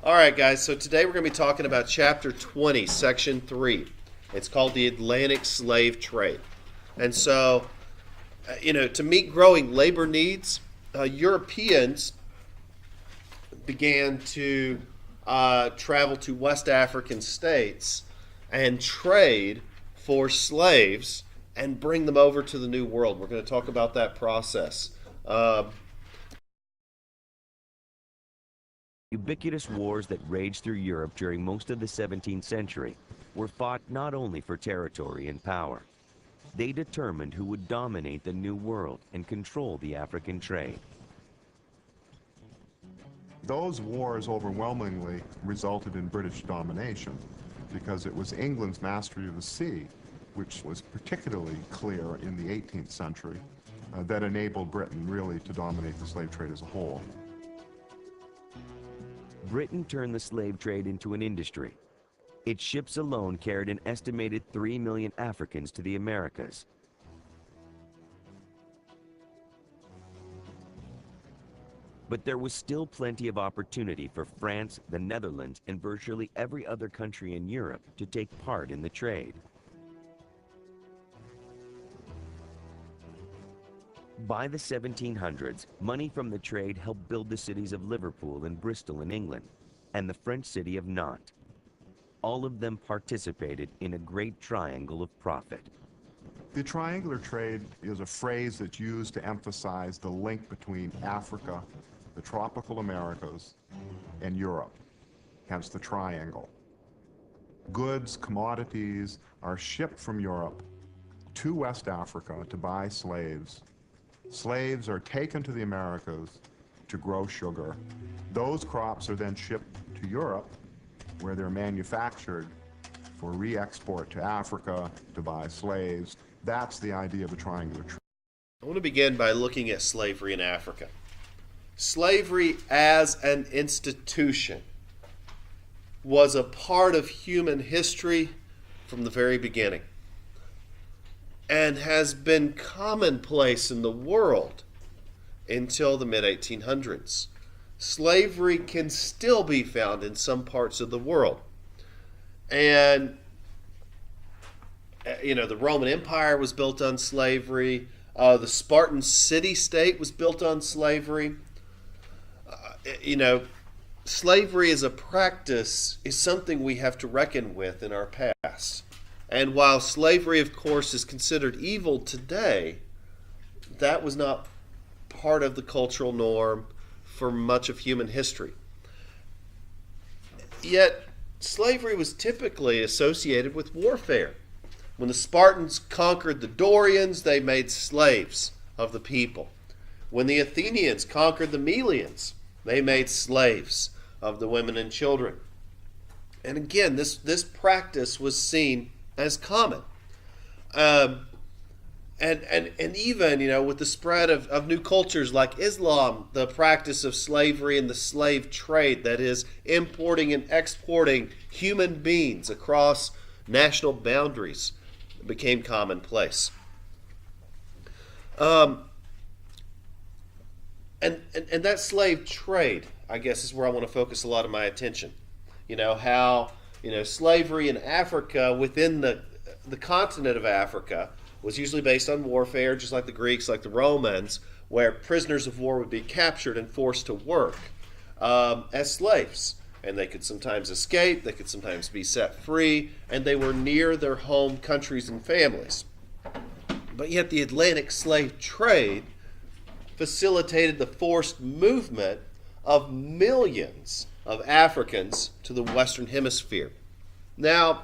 All right, guys, so today we're going to be talking about Chapter 20, Section 3. It's called the Atlantic Slave Trade. And so, to meet growing labor needs, Europeans began to travel to West African states and trade for slaves and bring them over to the New World. We're going to talk about that process. Ubiquitous wars that raged through Europe during most of the 17th century were fought not only for territory and power. They determined who would dominate the New World and control the African trade. Those wars overwhelmingly resulted in British domination because it was England's mastery of the sea, which was particularly clear in the 18th century, that enabled Britain really to dominate the slave trade as a whole. Britain turned the slave trade into an industry. Its ships alone carried an estimated 3 million Africans to the Americas. But there was still plenty of opportunity for France, the Netherlands, and virtually every other country in Europe to take part in the trade. By the 1700s, money from the trade helped build the cities of Liverpool and Bristol in England, and the French city of Nantes. All of them participated in a great triangle of profit. The triangular trade is a phrase that's used to emphasize the link between Africa, the tropical Americas, and Europe, hence the triangle. Goods, commodities are shipped from Europe to West Africa to buy slaves. Slaves are taken to the Americas to grow sugar. Those crops are then shipped to Europe, where they're manufactured for re-export to Africa to buy slaves. That's the idea of a triangular trade. I want to begin by looking at slavery in Africa. Slavery as an institution was a part of human history from the very beginning, and has been commonplace in the world until the mid-1800s. Slavery can still be found in some parts of the world. And, the Roman Empire was built on slavery. The Spartan city-state was built on slavery. Slavery as a practice is something we have to reckon with in our past. And while slavery, of course, is considered evil today, that was not part of the cultural norm for much of human history. Yet, slavery was typically associated with warfare. When the Spartans conquered the Dorians, they made slaves of the people. When the Athenians conquered the Melians, they made slaves of the women and children. And again, this practice was seen as common. And even, with the spread of new cultures like Islam, the practice of slavery and the slave trade, that is, importing and exporting human beings across national boundaries, became commonplace. And that slave trade, I guess, is where I want to focus a lot of my attention. How slavery in Africa, within the continent of Africa, was usually based on warfare, just like the Greeks, like the Romans, where prisoners of war would be captured and forced to work as slaves. And they could sometimes escape, they could sometimes be set free, and they were near their home countries and families. But yet the Atlantic slave trade facilitated the forced movement of millions of Africans to the Western Hemisphere. Now,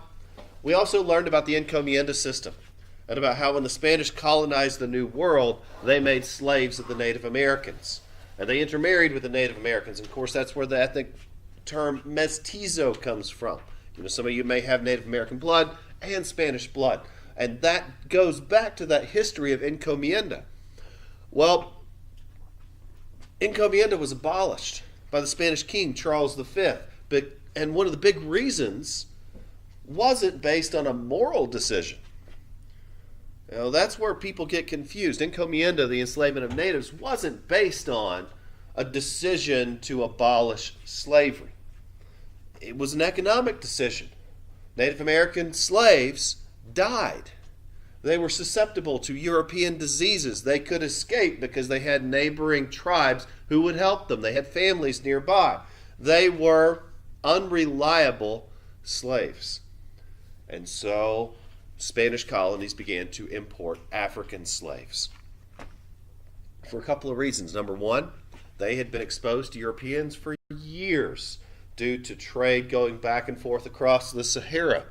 we also learned about the encomienda system and about how when the Spanish colonized the New World, they made slaves of the Native Americans. And they intermarried with the Native Americans. And of course, that's where the ethnic term mestizo comes from. Some of you may have Native American blood and Spanish blood. And that goes back to that history of encomienda. Well, encomienda was abolished by the Spanish king, Charles V. And one of the big reasons wasn't based on a moral decision. That's where people get confused. Encomienda, the enslavement of natives, wasn't based on a decision to abolish slavery. it was an economic decision. Native American slaves died. They were susceptible to European diseases. They could escape because they had neighboring tribes who would help them. They had families nearby. They were unreliable slaves. And so Spanish colonies began to import African slaves for a couple of reasons. Number one, they had been exposed to Europeans for years due to trade going back and forth across the Sahara.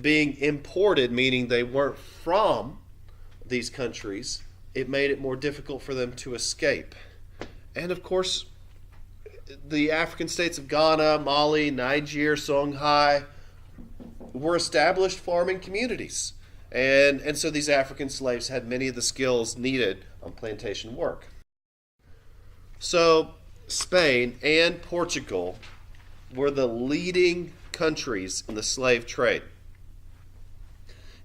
Being imported, meaning they weren't from these countries, it made it more difficult for them to escape. And of course, the African states of Ghana, Mali, Niger, Songhai were established farming communities. And so these African slaves had many of the skills needed on plantation work. So Spain and Portugal were the leading countries in the slave trade.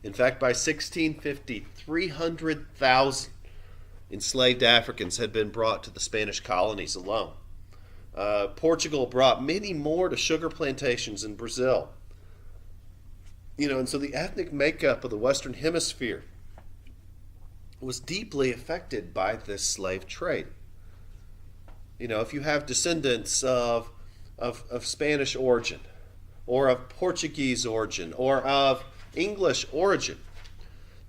In fact, by 1650, 300,000 enslaved Africans had been brought to the Spanish colonies alone. Portugal brought many more to sugar plantations in Brazil. And so the ethnic makeup of the Western Hemisphere was deeply affected by this slave trade. If you have descendants of Spanish origin, or of Portuguese origin, or of English origin,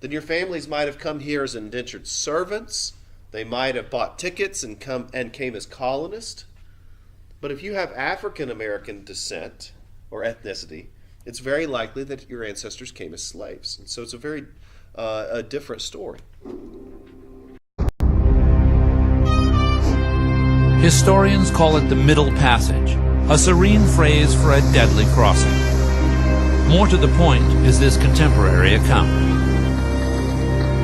then your families might have come here as indentured servants. They might have bought tickets and came as colonists. But if you have African American descent or ethnicity, it's very likely that your ancestors came as slaves. And so it's a different story. Historians call it the Middle Passage, a serene phrase for a deadly crossing. More to the point is this contemporary account.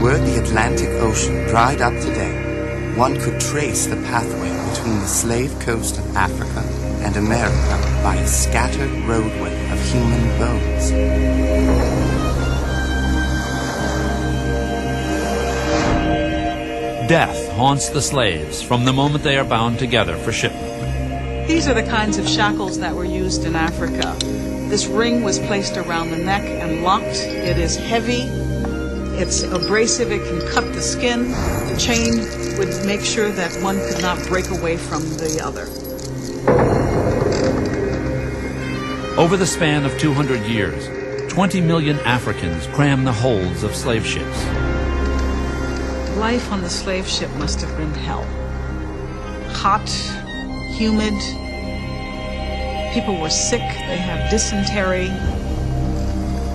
Were the Atlantic Ocean dried up today, one could trace the pathway between the slave coast of Africa and America by a scattered roadway of human bones. Death haunts the slaves from the moment they are bound together for shipment. These are the kinds of shackles that were used in Africa. This ring was placed around the neck and locked. It is heavy. It's abrasive. It can cut the skin. The chain would make sure that one could not break away from the other. Over the span of 200 years, 20 million Africans cram the holds of slave ships. Life on the slave ship must have been hell. Hot, humid. People were sick. They had dysentery.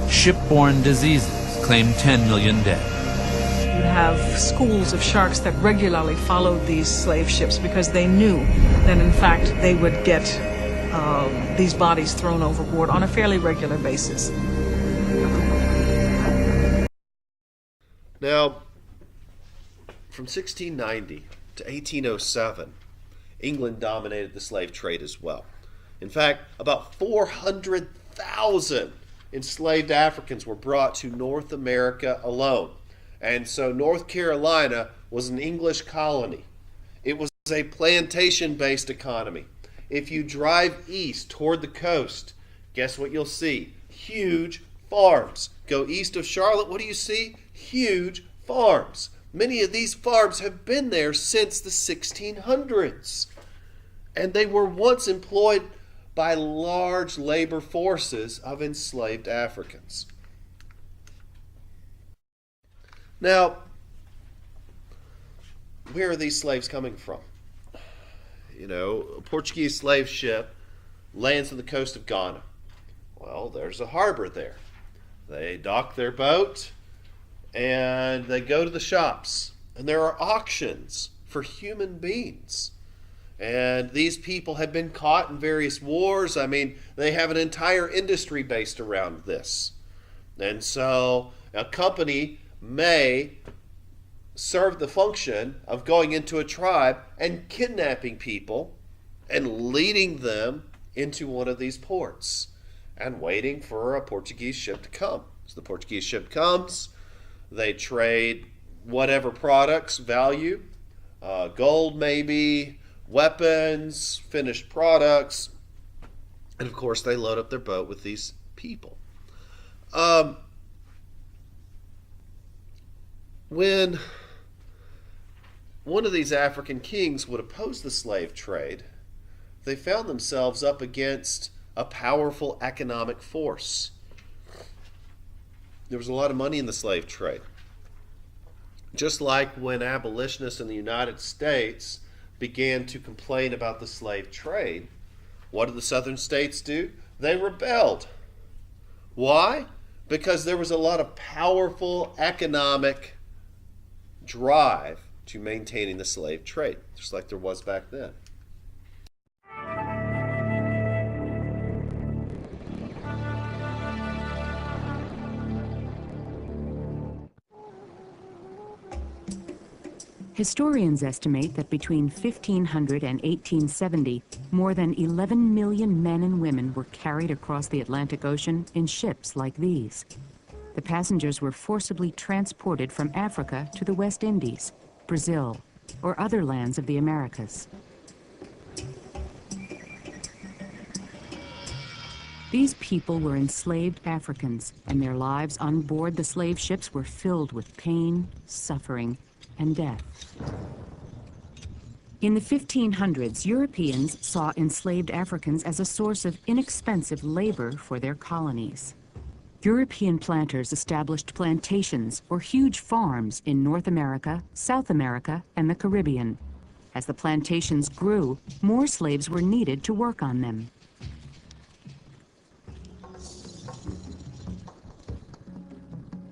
Shipborne diseases claim 10 million dead. You have schools of sharks that regularly followed these slave ships because they knew that, in fact, they would get these bodies thrown overboard on a fairly regular basis. Now, from 1690 to 1807, England dominated the slave trade as well. In fact, about 400,000 enslaved Africans were brought to North America alone. And so North Carolina was an English colony. It was a plantation-based economy. If you drive east toward the coast, guess what you'll see? Huge farms. Go east of Charlotte, what do you see? Huge farms. Many of these farms have been there since the 1600s. And they were once employed by large labor forces of enslaved Africans. Now, where are these slaves coming from? A Portuguese slave ship lands on the coast of Ghana. Well, there's a harbor there. They dock their boat and they go to the shops. And there are auctions for human beings. And these people have been caught in various wars. They have an entire industry based around this. And so a company may serve the function of going into a tribe and kidnapping people and leading them into one of these ports and waiting for a Portuguese ship to come. So the Portuguese ship comes, they trade whatever products, value, gold maybe, weapons, finished products, And of course, they load up their boat with these people. Um, when one of these African kings would oppose the slave trade, they found themselves up against a powerful economic force. There was a lot of money in the slave trade. Just like when abolitionists in the United States began to complain about the slave trade, what did the southern states do? They rebelled. Why? Because there was a lot of powerful economic drive to maintaining the slave trade, just like there was back then. Historians estimate that between 1500 and 1870, more than 11 million men and women were carried across the Atlantic Ocean in ships like these. The passengers were forcibly transported from Africa to the West Indies, Brazil, or other lands of the Americas. These people were enslaved Africans, and their lives on board the slave ships were filled with pain, suffering, and death. In the 1500s, Europeans saw enslaved Africans as a source of inexpensive labor for their colonies. European planters established plantations or huge farms in North America, South America, and the Caribbean. As the plantations grew, more slaves were needed to work on them.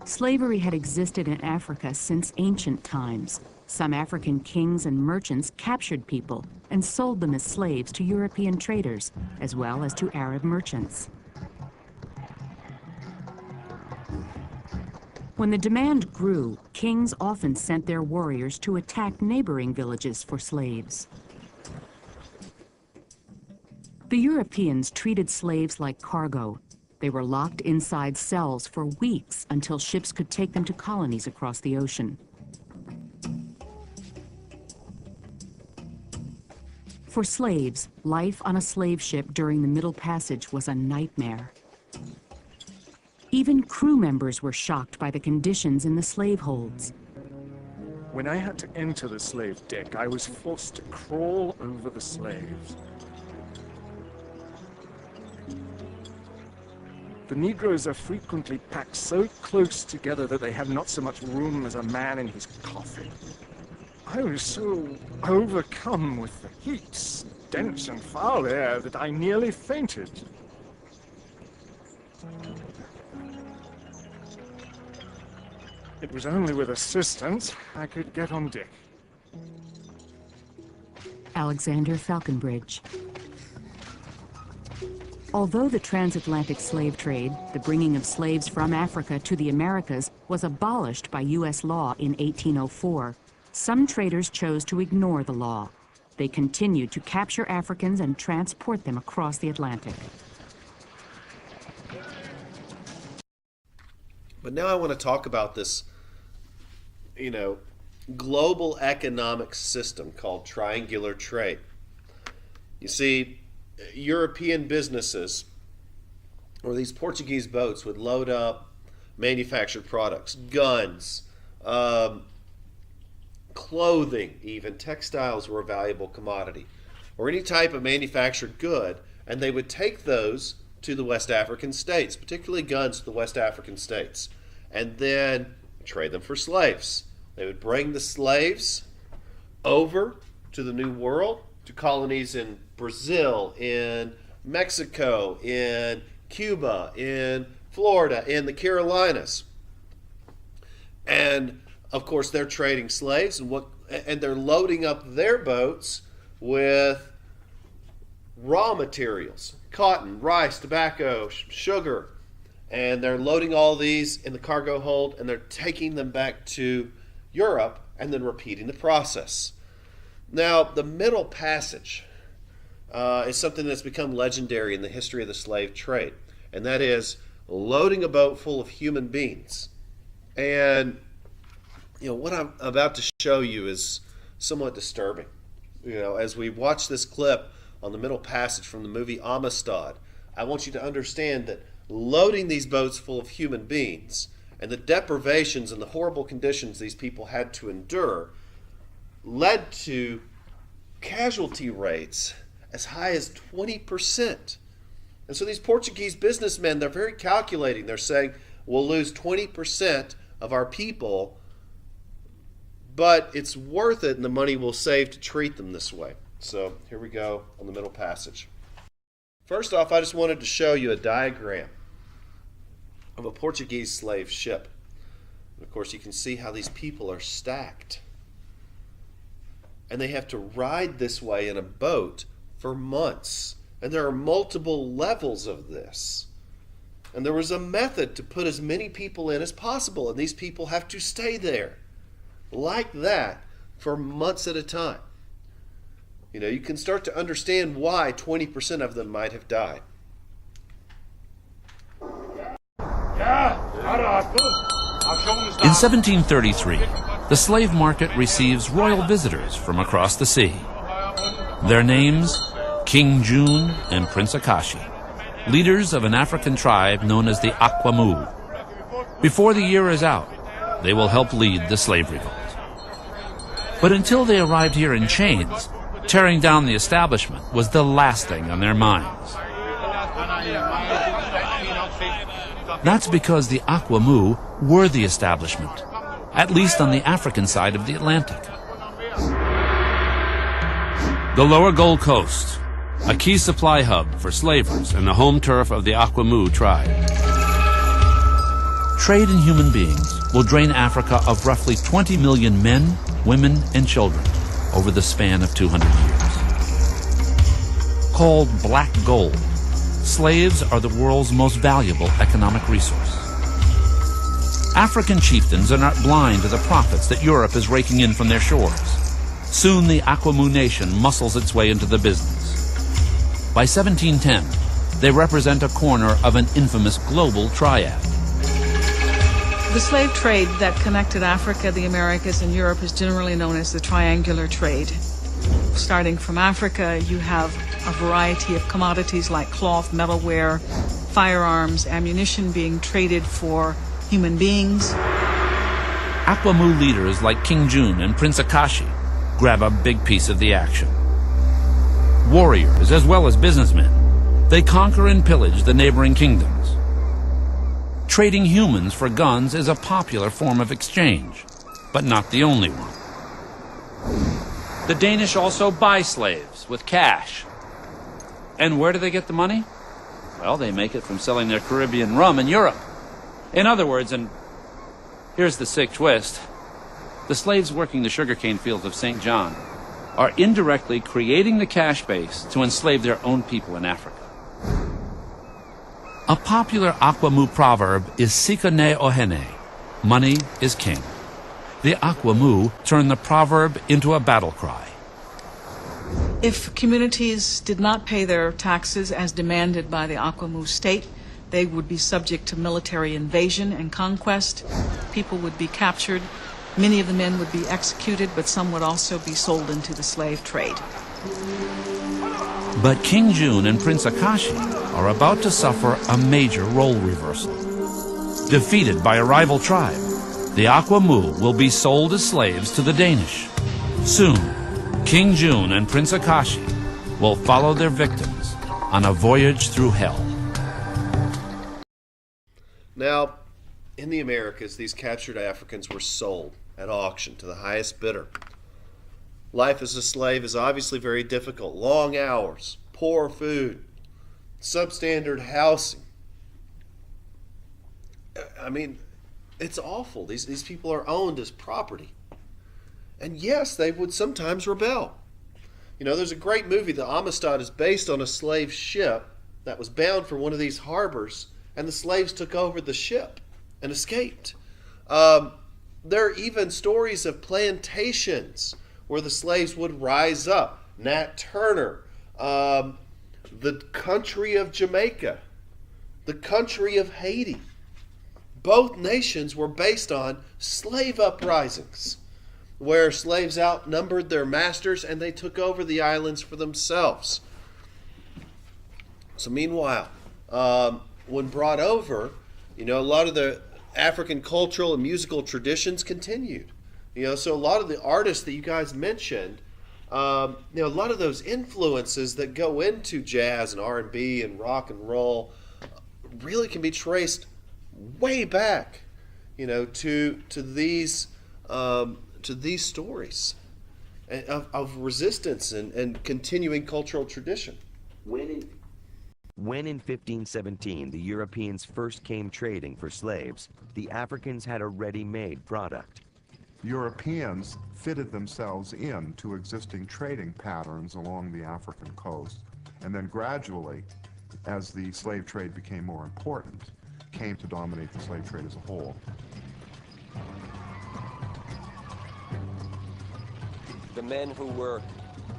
Slavery had existed in Africa since ancient times. Some African kings and merchants captured people and sold them as slaves to European traders, as well as to Arab merchants. When the demand grew, kings often sent their warriors to attack neighboring villages for slaves. The Europeans treated slaves like cargo. They were locked inside cells for weeks until ships could take them to colonies across the ocean. For slaves, life on a slave ship during the Middle Passage was a nightmare. Even crew members were shocked by the conditions in the slave holds. When I had to enter the slave deck, I was forced to crawl over the slaves. The Negroes are frequently packed so close together that they have not so much room as a man in his coffin. I was so overcome with the heat, stench, and foul air that I nearly fainted. It was only with assistance I could get on deck. Alexander Falconbridge. Although the transatlantic slave trade, the bringing of slaves from Africa to the Americas, was abolished by U.S. law in 1804, some traders chose to ignore the law. They continued to capture Africans and transport them across the Atlantic. But now I want to talk about this, global economic system called triangular trade. You see, European businesses or these Portuguese boats would load up manufactured products, guns, clothing, even textiles were a valuable commodity, or any type of manufactured good, and they would take those to the West African states, particularly guns to the West African states, and then trade them for slaves. They would bring the slaves over to the New World, to colonies in Brazil, in Mexico, in Cuba, in Florida, in the Carolinas. And of course they're trading slaves and they're loading up their boats with raw materials, cotton, rice, tobacco, sugar, and they're loading all these in the cargo hold and they're taking them back to Europe and then repeating the process. Now, the Middle Passage is something that's become legendary in the history of the slave trade, and that is loading a boat full of human beings. And what I'm about to show you is somewhat disturbing. As we watch this clip on the Middle Passage from the movie Amistad, I want you to understand that loading these boats full of human beings and the deprivations and the horrible conditions these people had to endure led to casualty rates as high as 20%. And so these Portuguese businessmen, they're very calculating. They're saying, we'll lose 20% of our people, but it's worth it, and the money we'll save to treat them this way. So here we go on the middle passage. First off, I just wanted to show you a diagram of a Portuguese slave ship. And of course, you can see how these people are stacked. And they have to ride this way in a boat for months. And there are multiple levels of this. And there was a method to put as many people in as possible. And these people have to stay there like that for months at a time. You know, you can start to understand why 20% of them might have died. In 1733, the slave market receives royal visitors from across the sea. Their names, King June and Prince Akashi, leaders of an African tribe known as the Akwamu. Before the year is out, they will help lead the slave revolt. But until they arrived here in chains, tearing down the establishment was the last thing on their minds. That's because the Akwamu were the establishment, at least on the African side of the Atlantic. The lower Gold Coast, a key supply hub for slavers and the home turf of the Akwamu tribe. Trade in human beings will drain Africa of roughly 20 million men, women, and children over the span of 200 years. Called black gold, slaves are the world's most valuable economic resource. African chieftains are not blind to the profits that Europe is raking in from their shores. Soon the Akwamu nation muscles its way into the business. By 1710, they represent a corner of an infamous global triad. The slave trade that connected Africa, the Americas, and Europe is generally known as the triangular trade. Starting from Africa, you have a variety of commodities like cloth, metalware, firearms, ammunition being traded for human beings. Akwamu leaders like King June and Prince Akashi grab a big piece of the action. Warriors as well as businessmen, they conquer and pillage the neighboring kingdoms. Trading humans for guns is a popular form of exchange, but not the only one. The Danish also buy slaves with cash. And where do they get the money? Well, they make it from selling their Caribbean rum in Europe. In other words, and here's the sick twist, the slaves working the sugarcane fields of St. John are indirectly creating the cash base to enslave their own people in Africa. A popular Akwamu proverb is Sika ne ohene, money is king. The Akwamu turn the proverb into a battle cry. If communities did not pay their taxes as demanded by the Akwamu state, they would be subject to military invasion and conquest. People would be captured. Many of the men would be executed, but some would also be sold into the slave trade. But King June and Prince Akashi are about to suffer a major role reversal. Defeated by a rival tribe, the Akwamu will be sold as slaves to the Danish. Soon, King June and Prince Akashi will follow their victims on a voyage through hell. Now, in the Americas, these captured Africans were sold at auction to the highest bidder. Life as a slave is obviously very difficult. Long hours, poor food, substandard housing. I mean, it's awful. These people are owned as property. And yes, they would sometimes rebel. You know, there's a great movie, The Amistad, is based on a slave ship that was bound for one of these harbors, and the slaves took over the ship and escaped. There are even stories of plantations where the slaves would rise up. Nat Turner, the country of Jamaica, the country of Haiti. Both nations were based on slave uprisings, where slaves outnumbered their masters and they took over the islands for themselves. So meanwhile, when brought over, a lot of the African cultural and musical traditions continued. So a lot of the artists that you guys mentioned, a lot of those influences that go into jazz and R&B and rock and roll really can be traced way back, to these stories of resistance and continuing cultural tradition. When in 1517 the Europeans first came trading for slaves, the Africans had a ready-made product. Europeans fitted themselves into existing trading patterns along the African coast, and then gradually, as the slave trade became more important, came to dominate the slave trade as a whole. The men who were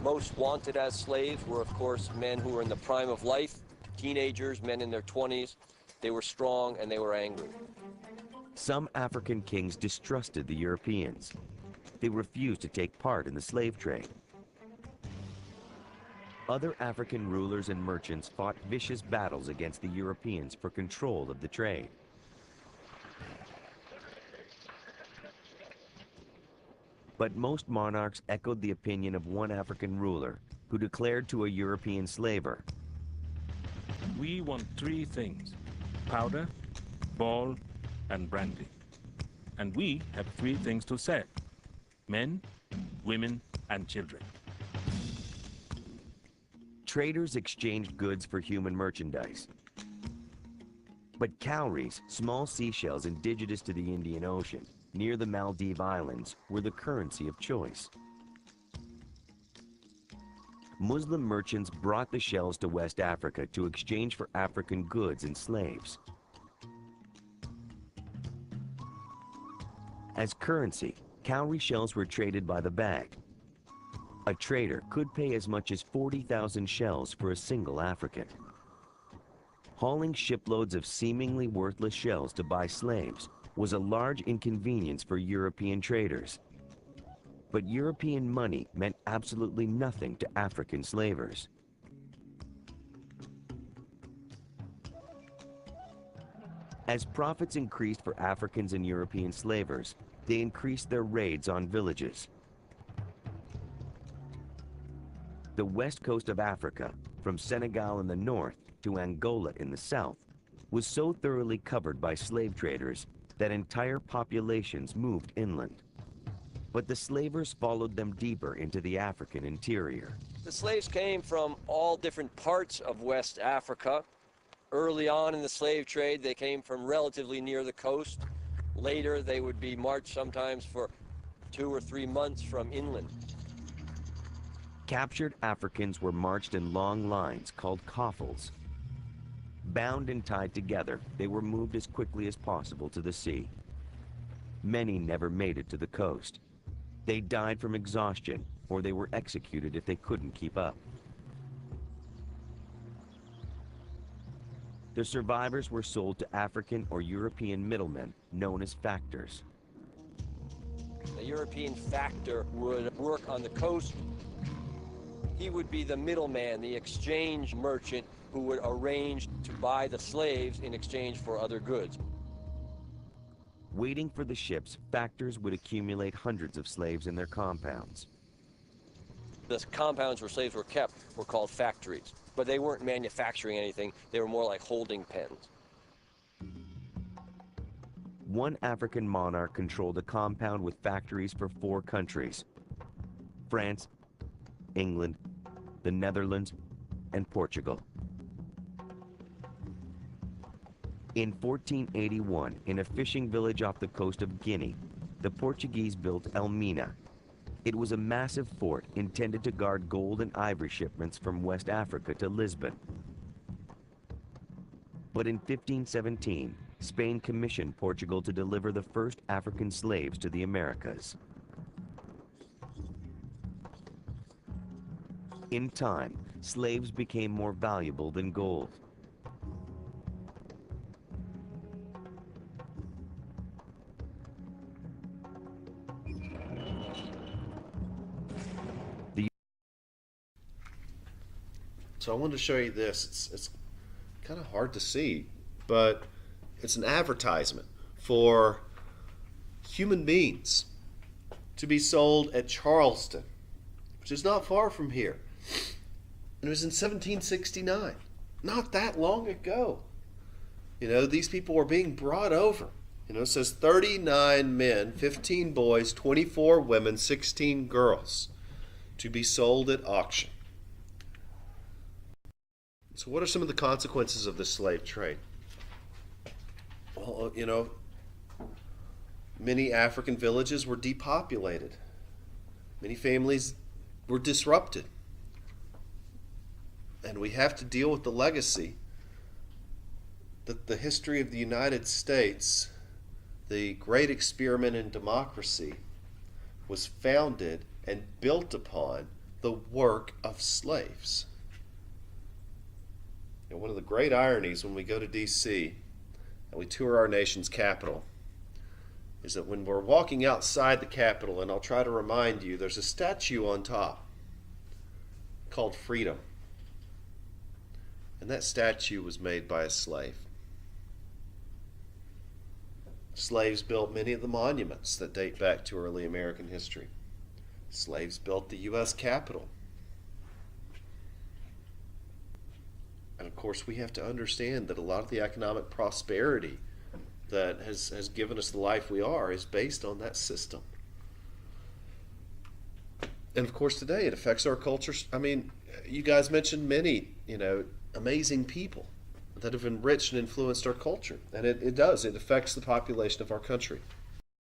most wanted as slaves were, of course, men who were in the prime of life, teenagers, men in their 20s. They were strong and they were angry. Some African kings distrusted the Europeans. They refused to take part in the slave trade. Other African rulers and merchants fought vicious battles against the Europeans for control of the trade. But most monarchs echoed the opinion of one African ruler who declared to a European slaver, We want three things: powder, ball, and brandy. And we have three things to sell: men, women, and children. Traders exchanged goods for human merchandise. But cowries, small seashells indigenous to the Indian Ocean, near the Maldive Islands, were the currency of choice. Muslim merchants brought the shells to West Africa to exchange for African goods and slaves. As currency, cowrie shells were traded by the bag. A trader could pay as much as 40,000 shells for a single African. Hauling shiploads of seemingly worthless shells to buy slaves was a large inconvenience for European traders. But European money meant absolutely nothing to African slavers. As profits increased for Africans and European slavers, they increased their raids on villages. The west coast of Africa, from Senegal in the north to Angola in the south, was so thoroughly covered by slave traders that entire populations moved inland. But the slavers followed them deeper into the African interior. The slaves came from all different parts of West Africa. Early on in the slave trade, they came from relatively near the coast. Later, they would be marched sometimes for 2 or 3 months from inland. Captured Africans were marched in long lines called coffles. Bound and tied together, they were moved as quickly as possible to the sea. Many never made it to the coast. They died from exhaustion, or they were executed if they couldn't keep up. The survivors were sold to African or European middlemen known as factors. The European factor would work on the coast. He would be the middleman, the exchange merchant who would arrange to buy the slaves in exchange for other goods. Waiting for the ships, factors would accumulate hundreds of slaves in their compounds. The compounds where slaves were kept were called factories, but they weren't manufacturing anything. They were more like holding pens. One African monarch controlled a compound with factories for 4 countries: France, England, the Netherlands, and Portugal. In 1481, in a fishing village off the coast of Guinea, the Portuguese built Elmina. It was a massive fort intended to guard gold and ivory shipments from West Africa to Lisbon. But in 1517, Spain commissioned Portugal to deliver the first African slaves to the Americas. In time, slaves became more valuable than gold. So I wanted to show you this. It's kind of hard to see, but it's an advertisement for human beings to be sold at Charleston, which is not far from here. And it was in 1769, not that long ago. These people were being brought over. It says 39 men, 15 boys, 24 women, 16 girls to be sold at auction. So what are some of the consequences of the slave trade? Well, many African villages were depopulated. Many families were disrupted. And we have to deal with the legacy that the history of the United States, the great experiment in democracy, was founded and built upon the work of slaves. One of the great ironies when we go to D.C. and we tour our nation's capital is that when we're walking outside the Capitol, and I'll try to remind you, there's a statue on top called Freedom. And that statue was made by a slave. Slaves built many of the monuments that date back to early American history. Slaves built the U.S. Capitol. And of course, we have to understand that a lot of the economic prosperity that has given us the life we are is based on that system. And of course, today it affects our culture. I mean, you guys mentioned many, amazing people that have enriched and influenced our culture. And it does. It affects the population of our country.